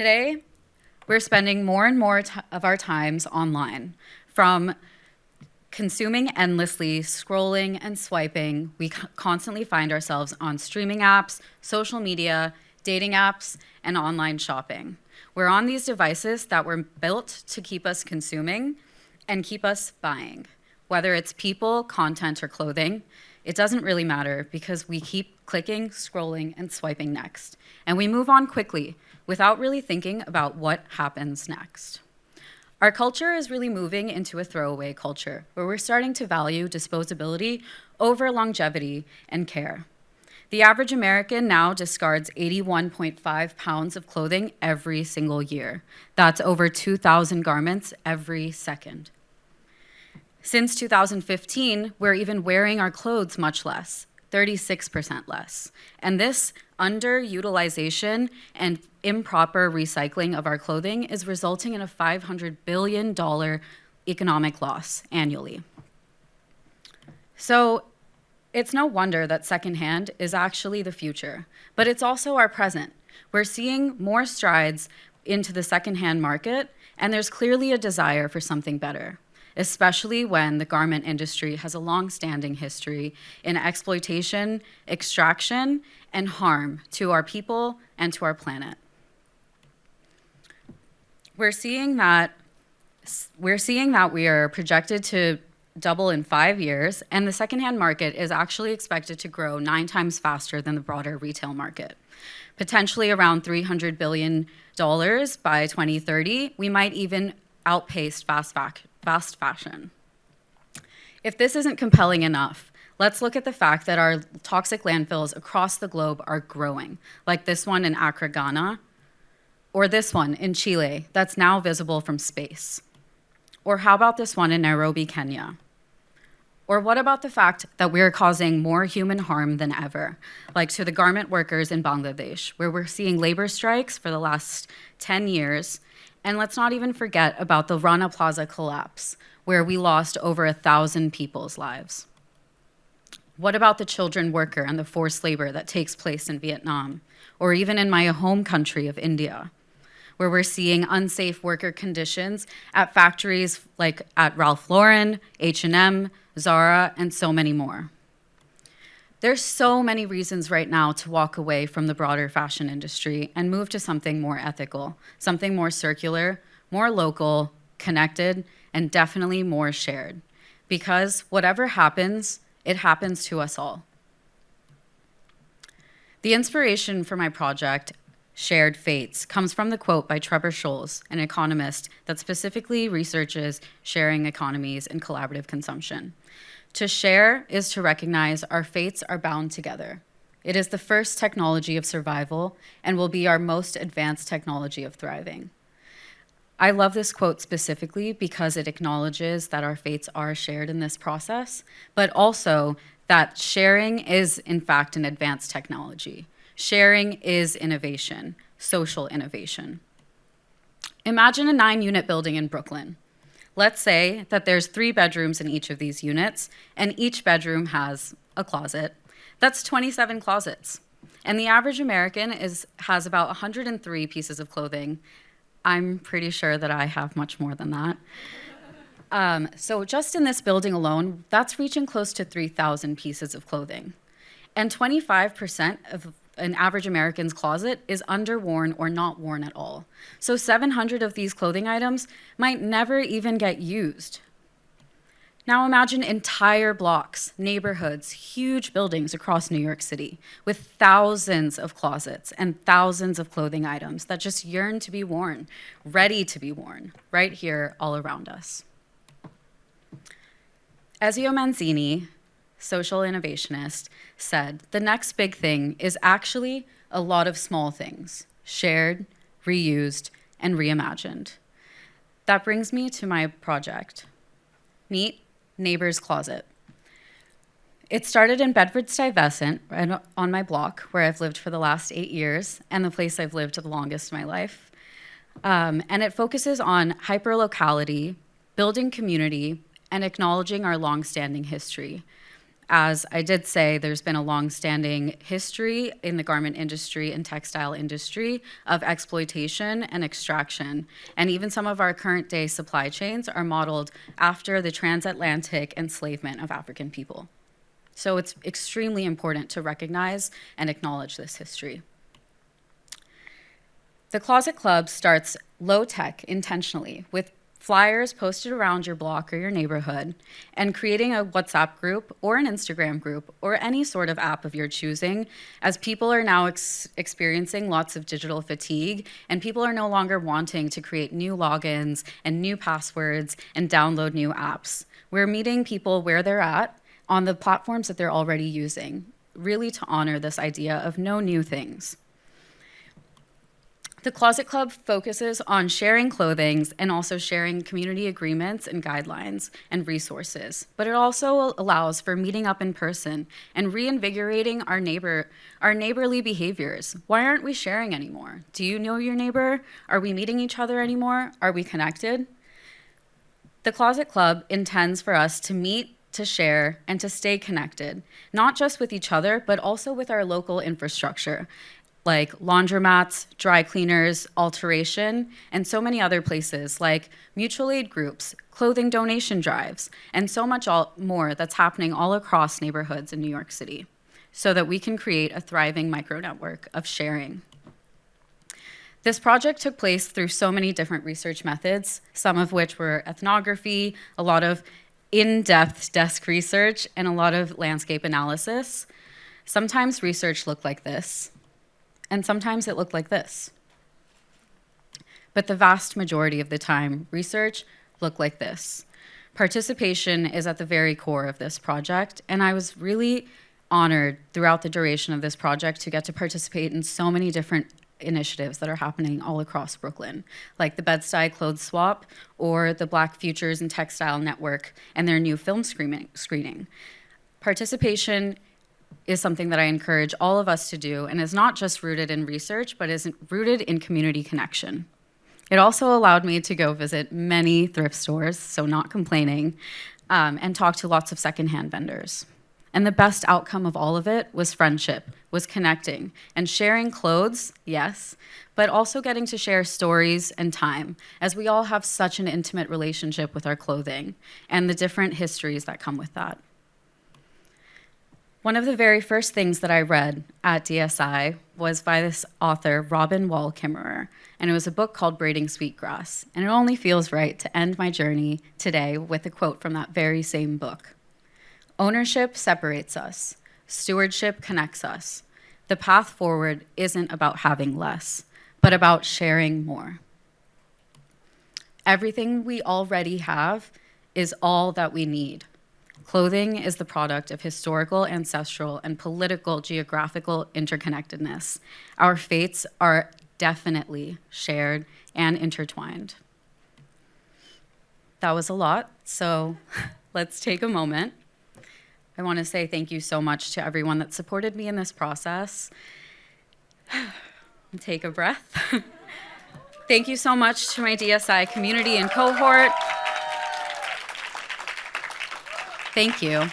Today, we're spending more and more of our times online. From consuming endlessly, scrolling and swiping, we constantly find ourselves on streaming apps, social media, dating apps, and online shopping. We're on these devices that were built to keep us consuming and keep us buying. Whether it's people, content, or clothing, it doesn't really matter because we keep clicking, scrolling, and swiping next. And we move on quickly without really thinking about what happens next. Our culture is really moving into a throwaway culture where we're starting to value disposability over longevity and care. The average American now discards 81.5 pounds of clothing every single year. That's over 2,000 garments every second. Since 2015, we're even wearing our clothes much less, 36% less. And this underutilization and improper recycling of our clothing is resulting in a $500 billion economic loss annually. So it's no wonder that secondhand is actually the future, but it's also our present. We're seeing more strides into the secondhand market, and there's clearly a desire for something better, especially when the garment industry has a long-standing history in exploitation, extraction, and harm to our people and to our planet. We're seeing that we are projected to double in 5 years, and the secondhand market is actually expected to grow 9 times faster than the broader retail market. Potentially around $300 billion by 2030, we might even outpace fast fashion. If this isn't compelling enough, let's look at the fact that our toxic landfills across the globe are growing, like this one in Accra, Ghana, or this one in Chile that's now visible from space. Or how about this one in Nairobi, Kenya? Or what about the fact that we're causing more human harm than ever, like to the garment workers in Bangladesh, where we're seeing labor strikes for the last 10 years. And let's not even forget about the Rana Plaza collapse, where we lost over 1,000 people's lives. What about the children worker and the forced labor that takes place in Vietnam, or even in my home country of India, where we're seeing unsafe worker conditions at factories like at Ralph Lauren, H&M, Zara, and so many more. There's so many reasons right now to walk away from the broader fashion industry and move to something more ethical, something more circular, more local, connected, and definitely more shared. Because whatever happens, it happens to us all. The inspiration for my project, Shared Fates, comes from the quote by Trevor Scholes, an economist that specifically researches sharing economies and collaborative consumption. To share is to recognize our fates are bound together. It is the first technology of survival and will be our most advanced technology of thriving. I love this quote specifically because it acknowledges that our fates are shared in this process, but also that sharing is, in fact, an advanced technology. Sharing is innovation, social innovation. Imagine a 9-unit building in Brooklyn. Let's say that there's 3 bedrooms in each of these units, and each bedroom has a closet. That's 27 closets. And the average American has about 103 pieces of clothing. I'm pretty sure that I have much more than that. So just in this building alone, that's reaching close to 3,000 pieces of clothing. And 25% of an average American's closet is underworn or not worn at all. So 700 of these clothing items might never even get used. Now imagine entire blocks, neighborhoods, huge buildings across New York City with thousands of closets and thousands of clothing items that just yearn to be worn, ready to be worn, right here all around us. Ezio Manzini, social innovationist, said, the next big thing is actually a lot of small things, shared, reused, and reimagined. That brings me to my project. Meet Neighbor's Closet. It started in Bedford-Stuyvesant, right on my block, where I've lived for the last 8 years, and the place I've lived the longest in my life. And it focuses on hyperlocality, building community, and acknowledging our longstanding history. as I did say, there's been a long-standing history in the garment industry and textile industry of exploitation and extraction. And even some of our current-day supply chains are modeled after the transatlantic enslavement of African people. So it's extremely important to recognize and acknowledge this history. The Closet Club starts low-tech intentionally with flyers posted around your block or your neighborhood, and creating a WhatsApp group or an Instagram group or any sort of app of your choosing, as people are now experiencing lots of digital fatigue, and people are no longer wanting to create new logins and new passwords and download new apps. We're meeting people where they're at on the platforms that they're already using, really to honor this idea of no new things. The Closet Club focuses on sharing clothing and also sharing community agreements and guidelines and resources, but it also allows for meeting up in person and reinvigorating our neighborly behaviors. Why aren't we sharing anymore? Do you know your neighbor? Are we meeting each other anymore? Are we connected? The Closet Club intends for us to meet, to share, and to stay connected, not just with each other, but also with our local infrastructure, like laundromats, dry cleaners, alteration, and so many other places like mutual aid groups, clothing donation drives, and so much more that's happening all across neighborhoods in New York City, so that we can create a thriving micro-network of sharing. This project took place through so many different research methods, some of which were ethnography, a lot of in-depth desk research, and a lot of landscape analysis. Sometimes research looked like this, and sometimes it looked like this. But the vast majority of the time, research looked like this. Participation is at the very core of this project, and I was really honored throughout the duration of this project to get to participate in so many different initiatives that are happening all across Brooklyn, like the Bed-Stuy Clothes Swap or the Black Futures and Textile Network and their new film screening. Participation is something that I encourage all of us to do, and is not just rooted in research, but is rooted in community connection. It also allowed me to go visit many thrift stores, so not complaining, and talk to lots of secondhand vendors. And the best outcome of all of it was friendship, was connecting, and sharing clothes, yes, but also getting to share stories and time, as we all have such an intimate relationship with our clothing, and the different histories that come with that. One of the very first things that I read at DSI was by this author, Robin Wall Kimmerer, and it was a book called Braiding Sweetgrass. And it only feels right to end my journey today with a quote from that very same book. "Ownership separates us. Stewardship connects us. The path forward isn't about having less, but about sharing more." Everything we already have is all that we need. Clothing is the product of historical, ancestral, and political geographical interconnectedness. Our fates are definitely shared and intertwined. That was a lot, so let's take a moment. I want to say thank you so much to everyone that supported me in this process. Take a breath. Thank you so much to my DSI community and cohort. Thank you.